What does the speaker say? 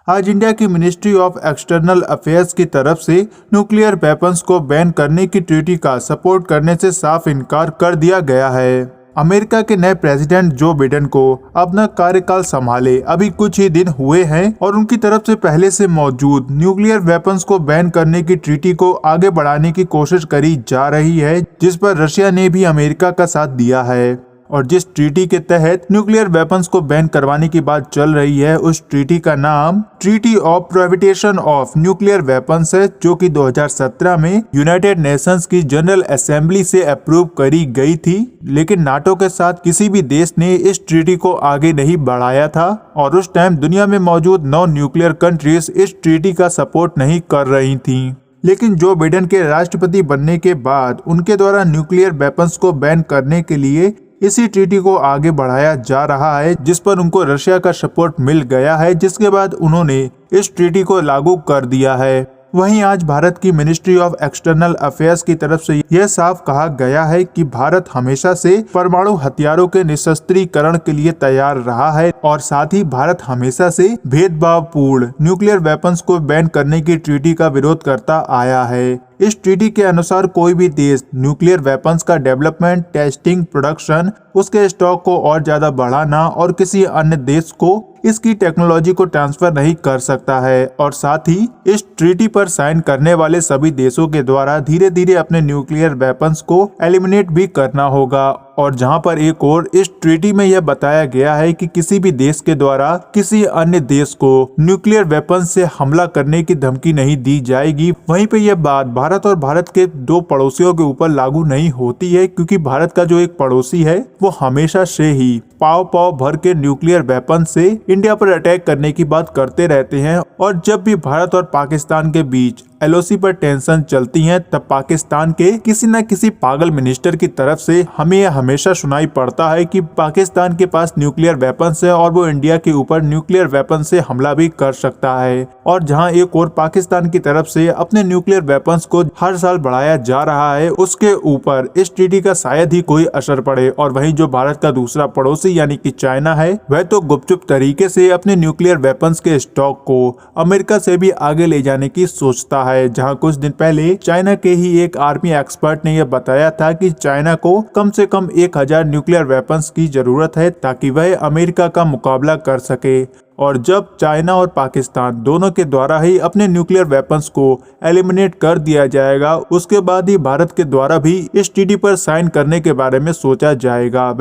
आज इंडिया की ministry of external affairs की तरफ से न्यूक्लियर वेपन्स को बैन करने की ट्रीटी का सपोर्ट करने से साफ इनकार कर दिया गया है। अमेरिका के नए प्रेसिडेंट जो बिडेन को अपना कार्यकाल संभाले अभी कुछ ही दिन हुए हैं और उनकी तरफ से पहले से मौजूद न्यूक्लियर वेपन्स को बैन करने की ट्रीटी को आगे बढ़ाने की कोशिश करी जा रही है, जिस पर रशिया ने भी अमेरिका का साथ दिया है। और जिस ट्रीटी के तहत न्यूक्लियर वेपन्स को बैन करवाने की बात चल रही है, उस ट्रीटी का नाम treaty of prohibition of nuclear weapons है, जो कि 2017 में यूनाइटेड नेशंस की जनरल असेंबली से अप्रूव करी गई थी। लेकिन नाटो के साथ किसी भी देश ने इस ट्रीटी को आगे नहीं बढ़ाया था और उस टाइम दुनिया में मौजूद 9 न्यूक्लियर कंट्रीज इस ट्रीटी का सपोर्ट नहीं कर रही थी। लेकिन जो बिडेन के राष्ट्रपति बनने के बाद उनके द्वारा न्यूक्लियर वेपन्स को बैन करने के लिए इसी ट्रीटी को आगे बढ़ाया जा रहा है, जिस पर उनको रशिया का सपोर्ट मिल गया है, जिसके बाद उन्होंने इस ट्रीटी को लागू कर दिया है। वहीं आज भारत की मिनिस्ट्री ऑफ एक्सटर्नल अफेयर्स की तरफ से यह साफ कहा गया है कि भारत हमेशा से परमाणु हथियारों के निशस्त्रीकरण के लिए तैयार रहा है और साथ ही भारत हमेशा से भेदभावपूर्ण न्यूक्लियर वेपन्स को बैन करने की ट्रीटी का विरोध करता आया है। इस ट्रीटी के अनुसार कोई भी देश न्यूक्लियर वेपन्स का डेवलपमेंट, टेस्टिंग, प्रोडक्शन, उसके स्टॉक को और ज्यादा बढ़ाना और किसी अन्य देश को इसकी टेक्नोलॉजी को ट्रांसफर नहीं कर सकता है। और साथ ही इस ट्रीटी पर साइन करने वाले सभी देशों के द्वारा धीरे धीरे अपने न्यूक्लियर वेपन्स को एलिमिनेट भी करना होगा। और जहां पर एक और इस ट्रीटी में यह बताया गया है कि किसी भी देश के द्वारा किसी अन्य देश को न्यूक्लियर वेपन से हमला करने की धमकी नहीं दी जाएगी। वहीं पे यह बात भारत और भारत के 2 पड़ोसियों के ऊपर लागू नहीं होती है, क्योंकि भारत का जो एक पड़ोसी है वो हमेशा से ही पाव पाव भर के न्यूक्लियर वेपन से इंडिया पर अटैक करने की बात करते रहते हैं। और जब भी भारत और पाकिस्तान के बीच LOC पर टेंशन चलती है, तब पाकिस्तान के किसी न किसी पागल मिनिस्टर की तरफ से हमें यह हमेशा सुनाई पड़ता है कि पाकिस्तान के पास न्यूक्लियर वेपन्स है और वो इंडिया के ऊपर न्यूक्लियर वेपन से हमला भी कर सकता है। और जहां एक और पाकिस्तान की तरफ से अपने न्यूक्लियर वेपन्स को हर साल बढ़ाया जा रहा है, उसके ऊपर इस ट्रीटी का शायद ही कोई असर पड़े। और वहीं जो भारत का दूसरा पड़ोसी यानी कि चाइना है, वह तो गुपचुप तरीके से अपने न्यूक्लियर वेपन्स के स्टॉक को अमेरिका से भी आगे ले जाने की सोचता है। जहां कुछ दिन पहले चाइना के ही एक आर्मी एक्सपर्ट ने यह बताया था कि चाइना को कम से कम 1000 न्यूक्लियर वेपन्स की जरूरत है ताकि वह अमेरिका का मुकाबला कर सके। और जब चाइना और पाकिस्तान दोनों के द्वारा ही अपने न्यूक्लियर वेपन्स को एलिमिनेट कर दिया जाएगा, उसके बाद ही भारत के द्वारा भी इस ट्रीटी पर साइन करने के बारे में सोचा जाएगा।